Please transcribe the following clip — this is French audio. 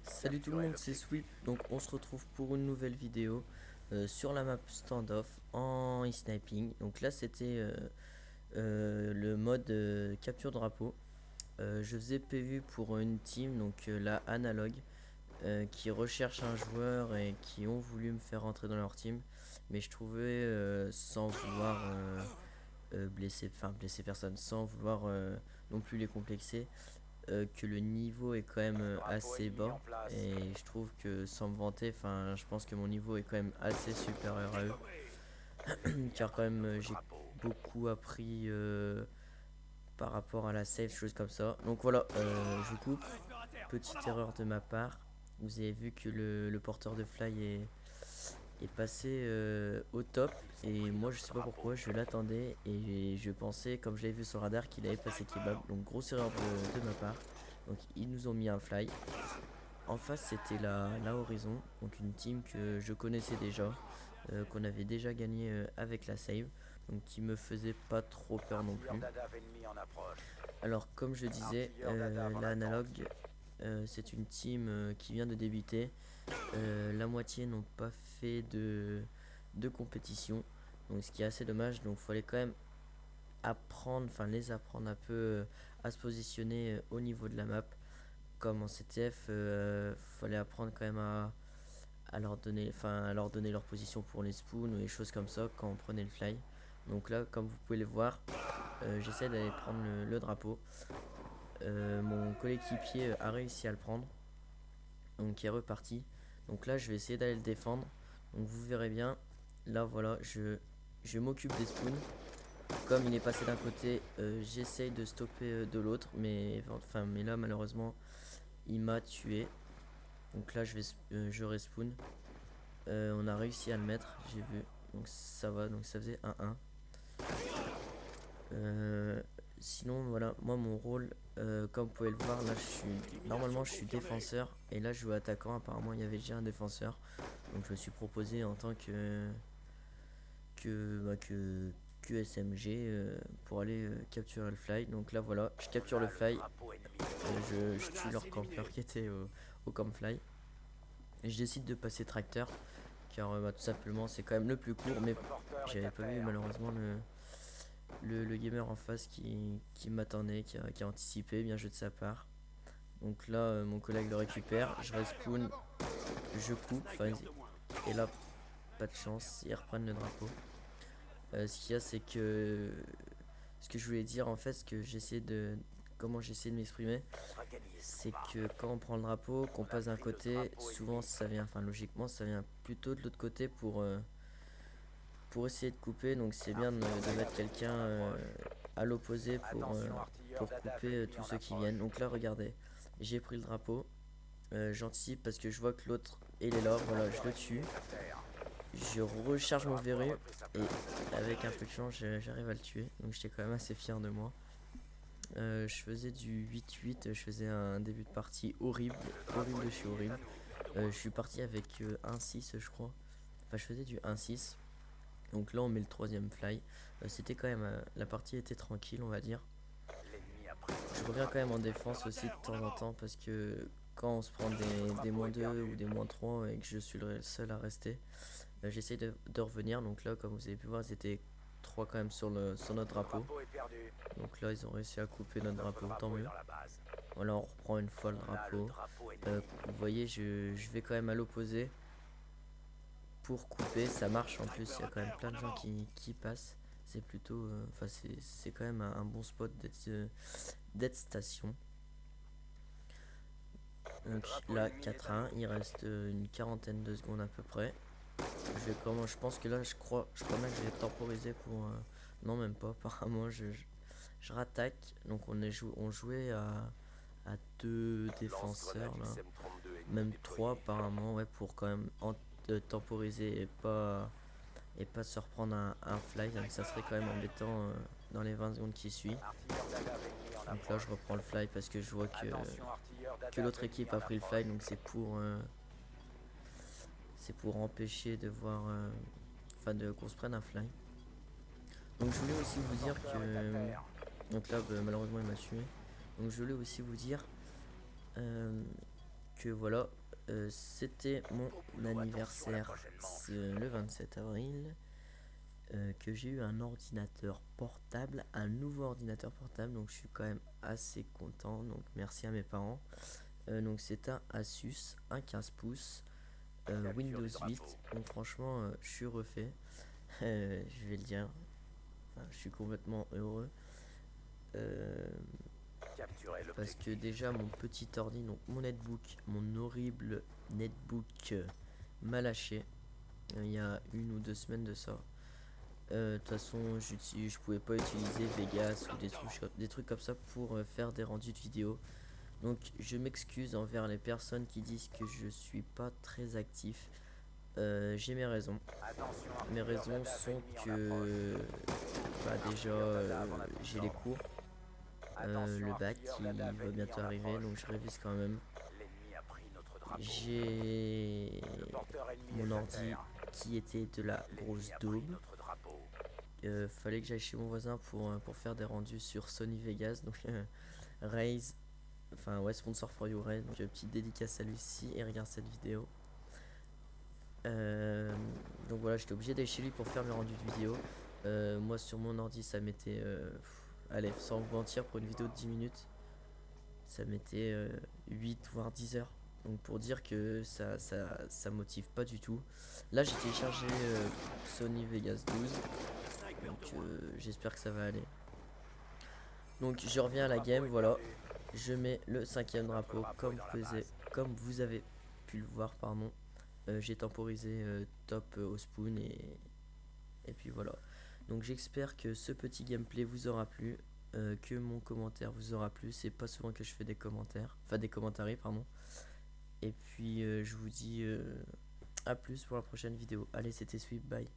Salut tout le monde, c'est Sweep. Donc on se retrouve pour une nouvelle vidéo sur la map standoff en e-sniping. Donc là c'était le mode capture drapeau. Je faisais PV pour une team, donc la Analog, qui recherche un joueur et qui ont voulu me faire rentrer dans leur team. Mais je trouvais sans vouloir blesser personne, sans vouloir non plus les complexer, que le niveau est quand même assez bas, et je trouve que sans me vanter, enfin je pense que mon niveau est quand même assez supérieur à eux car quand même j'ai beaucoup appris par rapport à la save, choses comme ça. Donc voilà, je coupe, petite erreur de ma part. Vous avez vu que le porteur de fly est passé au top, et moi je sais pas pourquoi je l'attendais et je pensais, comme je l'avais vu sur le radar, qu'il avait passé kebab. Donc grosse erreur de ma part. Donc ils nous ont mis un fly. En face c'était la Horizon, donc une team que je connaissais déjà, qu'on avait déjà gagné avec la save, donc qui me faisait pas trop peur non plus. Alors comme je disais, la Analog, c'est une team qui vient de débuter. La moitié n'ont pas fait de compétition, donc ce qui est assez dommage. Donc il fallait quand même apprendre, enfin les apprendre un peu à se positionner au niveau de la map. Comme en CTF, fallait apprendre quand même à leur donner leur position pour les spoons ou les choses comme ça quand on prenait le fly. Donc là, comme vous pouvez le voir, j'essaie d'aller prendre le drapeau. Mon coéquipier a réussi à le prendre, donc il est reparti. Donc là, je vais essayer d'aller le défendre. Donc vous verrez bien, là voilà, je m'occupe des spoons. Comme il est passé d'un côté, j'essaye de stopper de l'autre, mais là malheureusement il m'a tué. Donc là je respawn. On a réussi à le mettre, j'ai vu. Donc ça va, donc ça faisait 1-1. Euh, Sinon voilà, moi mon rôle, comme vous pouvez le voir, là normalement je suis défenseur, et là je joue attaquant. Apparemment il y avait déjà un défenseur, donc je me suis proposé en tant que SMG pour aller capturer le fly. Donc là voilà, je capture le fly, je tue leur campeur qui était au camp fly, et je décide de passer tracteur, car tout simplement c'est quand même le plus court. Mais j'avais pas vu malheureusement le gamer en face qui m'attendait, qui a anticipé, bien joué de sa part. Donc là mon collègue le récupère, je respawn, je coupe, et là pas de chance, ils reprennent le drapeau. Ce qu'il y a, c'est que ce que je voulais dire en fait, ce que j'essaie de comment j'essaie de m'exprimer, c'est que quand on prend le drapeau, qu'on passe d'un côté, souvent ça vient, enfin logiquement ça vient plutôt de l'autre côté pour essayer de couper. Donc c'est bien de mettre quelqu'un à l'opposé pour couper tous ceux qui viennent. Donc là regardez, j'ai pris le drapeau, j'anticipe parce que je vois que l'autre il est là, voilà, je le tue, je recharge mon verru, et avec un peu de chance j'arrive à le tuer. Donc j'étais quand même assez fier de moi. Je faisais du 8-8, je faisais un début de partie horrible, horrible de chez horrible. Je suis parti avec 1-6 je crois. Enfin je faisais du 1-6. Donc là on met le troisième fly. C'était quand même, la partie était tranquille on va dire. Je reviens quand même en défense aussi de temps en temps, parce que quand on se prend des -2 ou des -3 et que je suis le seul à rester, j'essaie de revenir. Donc là comme vous avez pu voir, ils étaient 3 quand même sur notre drapeau. Donc là ils ont réussi à couper notre drapeau, tant mieux. Voilà, on reprend une fois le drapeau. Vous voyez, je vais quand même à l'opposé pour couper. Ça marche en plus, il y a quand même plein de gens qui passent. C'est plutôt. Enfin, c'est quand même un bon spot d'être station. Donc là, 4-1, il reste une quarantaine de secondes à peu près. Je pense que là, je crois même que j'ai temporisé pour. Non, même pas, apparemment, je rattaque. Donc on jouait à deux défenseurs là, même trois apparemment, ouais, pour quand même temporiser et pas se reprendre un fly. Donc ça serait quand même embêtant dans les 20 secondes qui suivent. Donc là je reprends le fly parce que je vois que l'autre équipe a pris le fly, donc c'est pour empêcher de voir, enfin de qu'on se prenne un fly. Donc je voulais aussi vous dire que, donc là malheureusement il m'a tué. Donc je voulais aussi vous dire, voilà, c'était mon anniversaire le 27 avril. Que j'ai eu un ordinateur portable, un nouveau ordinateur portable, donc je suis quand même assez content, donc merci à mes parents. Donc c'est un Asus, un 15 pouces, Windows 8, donc franchement je suis refait, je vais le dire. Enfin, je suis complètement heureux, parce que déjà mon petit ordi, donc mon netbook, mon horrible netbook m'a lâché il y a 1 ou 2 semaines de ça. De toute façon, je pouvais pas utiliser Vegas ou des trucs comme ça pour faire des rendus de vidéo. Donc je m'excuse envers les personnes qui disent que je suis pas très actif. J'ai mes raisons. Mes raisons sont que déjà j'ai les cours, le bac qui va bientôt arriver, donc je révise quand même. J'ai mon ordi qui était de la grosse daube. Fallait que j'aille chez mon voisin pour faire des rendus sur Sony Vegas, donc Raze, enfin ouais, sponsor for you Raze, donc petite dédicace à lui si et regarde cette vidéo. Donc voilà, j'étais obligé d'aller chez lui pour faire mes rendus de vidéo. Moi sur mon ordi ça mettait, allez, sans vous mentir, pour une vidéo de 10 minutes, ça mettait 8 voire 10 heures. Donc pour dire que ça motive pas du tout. Là j'ai téléchargé Sony Vegas 12. Donc j'espère que ça va aller. Donc je reviens à la game, voilà. Je mets le 5e drapeau comme vous avez pu le voir, pardon. J'ai temporisé top au spoon et puis voilà. Donc j'espère que ce petit gameplay vous aura plu, que mon commentaire vous aura plu. C'est pas souvent que je fais des commentaires, enfin des commentaires, pardon. Et puis je vous dis à plus pour la prochaine vidéo. Allez, c'était Sweep, bye.